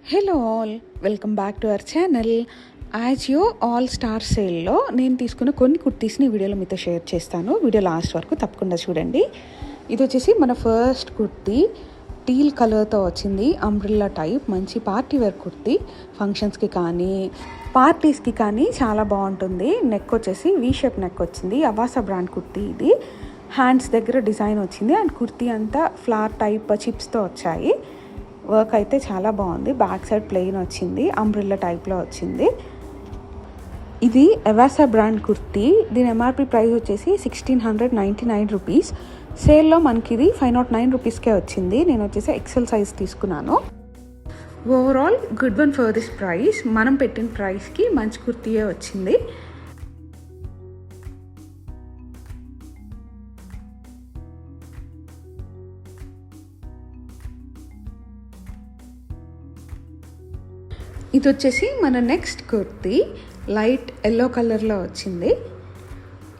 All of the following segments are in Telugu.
Hello all, welcome back to our channel. Ajio all star సేల్లో నేను తీసుకున్న కొన్ని కుర్తీస్ని వీడియోలో మీతో షేర్ చేస్తాను. వీడియో లాస్ట్ వరకు తప్పకుండా చూడండి. ఇది వచ్చేసి మన ఫస్ట్ కుర్తీ, టీల్ కలర్తో వచ్చింది. అంబ్రిల్లా టైప్, మంచి పార్టీ వేర్ కుర్తీ. ఫంక్షన్స్కి కానీ పార్టీస్కి కానీ చాలా బాగుంటుంది. నెక్ వచ్చేసి వీ షేప్ నెక్ వచ్చింది. అవాసా బ్రాండ్ కుర్తీ ఇది. హ్యాండ్స్ దగ్గర డిజైన్ వచ్చింది అండ్ కుర్తీ అంతా ఫ్లవర్ టైప్ చిప్స్తో వచ్చాయి. వర్క్ అయితే చాలా బాగుంది. బ్యాక్ సైడ్ ప్లెయిన్ వచ్చింది, అంబ్రిల్లా టైప్లో వచ్చింది. ఇది అవాసా బ్రాండ్ కుర్తీ. దీని ఎంఆర్పి ప్రైస్ వచ్చేసి 1699 రూపీస్. సేల్లో మనకి ఇది 509 రూపీస్కే వచ్చింది. నేను వచ్చేసి ఎక్సెల్ సైజ్ తీసుకున్నాను. Overall good one for this price. మనం పెట్టిన ప్రైస్కి మంచి కుర్తీయే వచ్చింది. ఇది వచ్చేసి మన నెక్స్ట్ కుర్తీ, లైట్ ఎల్లో కలర్లో వచ్చింది.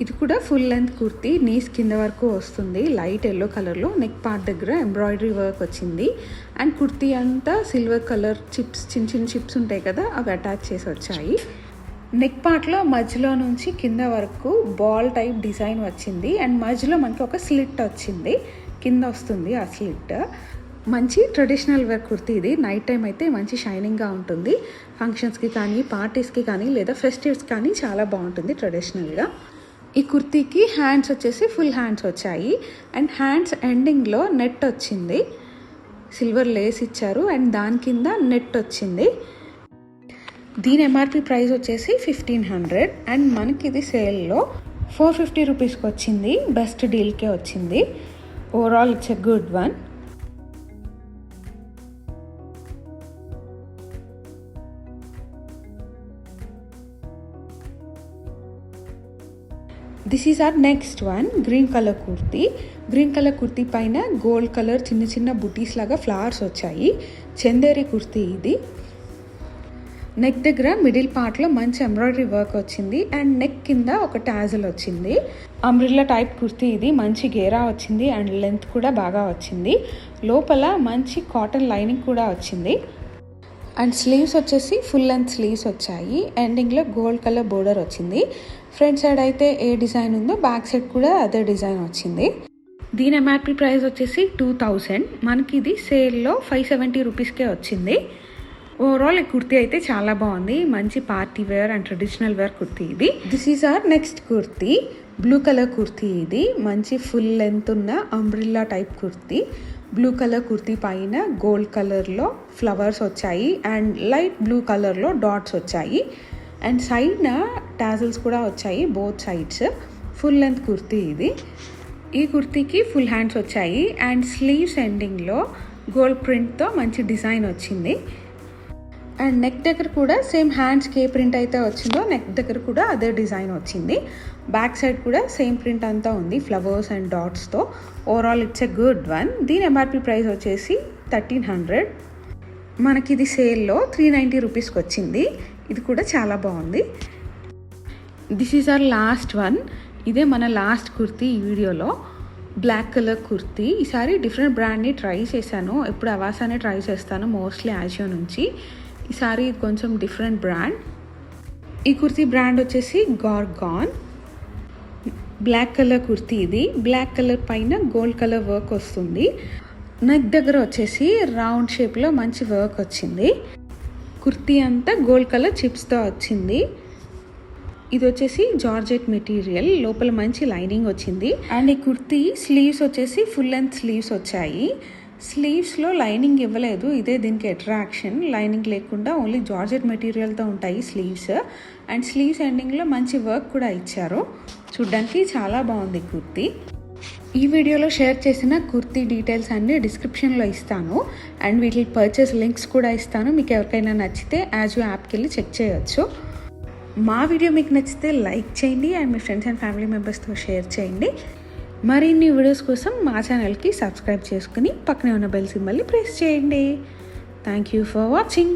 ఇది కూడా ఫుల్ లెంత్ కుర్తీ, నీస్ కింద వరకు వస్తుంది. లైట్ ఎల్లో కలర్లో నెక్ పార్ట్ దగ్గర ఎంబ్రాయిడరీ వర్క్ వచ్చింది అండ్ కుర్తీ అంతా సిల్వర్ కలర్ చిప్స్, చిన్న చిన్న చిప్స్ ఉంటాయి కదా, అవి అటాచ్ చేసి వచ్చాయి. నెక్ పార్ట్లో మధ్యలో నుంచి కింద వరకు బాల్ టైప్ డిజైన్ వచ్చింది అండ్ మధ్యలో మనకి ఒక స్లిట్ వచ్చింది, కింద వస్తుంది ఆ స్లిట్. మంచి ట్రెడిషనల్ వేర్ కుర్తీ ఇది. నైట్ టైం అయితే మంచి షైనింగ్గా ఉంటుంది. ఫంక్షన్స్కి కానీ పార్టీస్కి కానీ లేదా ఫెస్టివ్స్ కానీ చాలా బాగుంటుంది ట్రెడిషనల్గా. ఈ కుర్తీకి హ్యాండ్స్ వచ్చేసి ఫుల్ హ్యాండ్స్ వచ్చాయి అండ్ హ్యాండ్స్ ఎండింగ్లో నెట్ వచ్చింది. సిల్వర్ లేస్ ఇచ్చారు అండ్ దాని కింద నెట్ వచ్చింది. దీని ఎంఆర్పి ప్రైస్ వచ్చేసి 1500 అండ్ మనకి ఇది సేల్లో 450 రూపీస్కి వచ్చింది. బెస్ట్ డీల్కే వచ్చింది. Overall it's a good one. This is our next one, green colour kurti. Green colour kurti పైన గోల్డ్ కలర్ చిన్న చిన్న బుటీస్ లాగా ఫ్లవర్స్ వచ్చాయి. చందేరి కుర్తీ ఇది. నెక్ దగ్గర మిడిల్ పార్ట్లో మంచి ఎంబ్రాయిడరీ వర్క్ వచ్చింది అండ్ నెక్ కింద ఒక టాజల్ వచ్చింది. అంబ్రిల్లా టైప్ కుర్తీ ఇది. మంచి గేరా వచ్చింది అండ్ లెంత్ కూడా బాగా వచ్చింది. లోపల మంచి కాటన్ లైనింగ్ కూడా వచ్చింది అండ్ స్లీవ్స్ వచ్చేసి ఫుల్ లెంత్ స్లీవ్స్ వచ్చాయి. ఎండింగ్లో గోల్డ్ కలర్ బోర్డర్ వచ్చింది. ఫ్రంట్ సైడ్ అయితే ఏ డిజైన్ ఉందో బ్యాక్ సైడ్ కూడా అదే డిజైన్ వచ్చింది. దీని ఎంఆర్పి ప్రైస్ వచ్చేసి 2000. మనకి ఇది సేల్లో 570 రూపీస్కే వచ్చింది. ఓవరాల్ ఈ కుర్తీ అయితే చాలా బాగుంది. మంచి party wear and traditional wear kurti ఇది. This is our next kurti, blue colour kurti ఇది. మంచి ఫుల్ లెంత్ ఉన్న umbrella type kurti. Blue colour kurti పైన గోల్డ్ కలర్లో ఫ్లవర్స్ వచ్చాయి అండ్ లైట్ బ్లూ కలర్లో డాట్స్ వచ్చాయి అండ్ సైడ్న టాజల్స్ కూడా వచ్చాయి both sides. Full length kurti ఇది. ఈ కుర్తీకి ఫుల్ హ్యాండ్స్ వచ్చాయి అండ్ స్లీవ్స్ ఎండింగ్లో గోల్డ్ ప్రింట్తో మంచి డిజైన్ వచ్చింది అండ్ నెక్ దగ్గర కూడా సేమ్ హ్యాండ్స్కి ఏ ప్రింట్ అయితే వచ్చిందో నెక్ దగ్గర కూడా అదే డిజైన్ వచ్చింది. బ్యాక్ సైడ్ కూడా సేమ్ ప్రింట్ అంతా ఉంది, ఫ్లవర్స్ అండ్ డాట్స్తో. Overall it's a good one. దీని ఎంఆర్పి ప్రైస్ వచ్చేసి 1300. మనకి ఇది సేల్లో 390 రూపీస్కి వచ్చింది. ఇది కూడా చాలా బాగుంది. This is our last one. ఇదే మన లాస్ట్ కుర్తీ ఈ వీడియోలో. Black colour kurti. ఈసారి డిఫరెంట్ బ్రాండ్ని ట్రై చేశాను. ఎప్పుడు అవాసానే ట్రై చేస్తాను, మోస్ట్లీ యాజియో నుంచి. ఈసారి ఇది కొంచెం డిఫరెంట్ బ్రాండ్. ఈ కుర్తీ బ్రాండ్ వచ్చేసి గార్గాన్. బ్లాక్ కలర్ కుర్తీ ఇది. బ్లాక్ కలర్ పైన గోల్డ్ కలర్ వర్క్ వస్తుంది. నెక్ దగ్గర వచ్చేసి రౌండ్ షేప్లో మంచి వర్క్ వచ్చింది. కుర్తీ అంతా గోల్డ్ కలర్ చిప్స్తో వచ్చింది. ఇది వచ్చేసి జార్జెట్ మెటీరియల్, లోపల మంచి లైనింగ్ వచ్చింది అండ్ ఈ కుర్తీ స్లీవ్స్ వచ్చేసి ఫుల్ లెంత్ స్లీవ్స్ వచ్చాయి. స్లీవ్స్లో లైనింగ్ ఇవ్వలేదు, ఇదే దీనికి అట్రాక్షన్. లైనింగ్ లేకుండా ఓన్లీ జార్జెట్ మెటీరియల్తో ఉంటాయి స్లీవ్స్ అండ్ స్లీవ్స్ ఎండింగ్లో మంచి వర్క్ కూడా ఇచ్చారు. చూడ్డానికి చాలా బాగుంది కుర్తీ. ఈ వీడియోలో షేర్ చేసిన కుర్తీ డీటెయిల్స్ అన్నీ డిస్క్రిప్షన్లో ఇస్తాను అండ్ వీటి పర్చేస్ లింక్స్ కూడా ఇస్తాను. మీకు ఎవరికైనా నచ్చితే యాజియో యాప్కి వెళ్ళి చెక్ చేయొచ్చు. మా వీడియో మీకు నచ్చితే లైక్ చేయండి and me friends and family మెంబర్స్తో షేర్ చేయండి. మరిన్ని వీడియోస్ కోసం మా ఛానల్కి సబ్స్క్రైబ్ చేసుకుని పక్కనే ఉన్న బెల్ సింబల్ని ప్రెస్ చేయండి. Thank you for watching.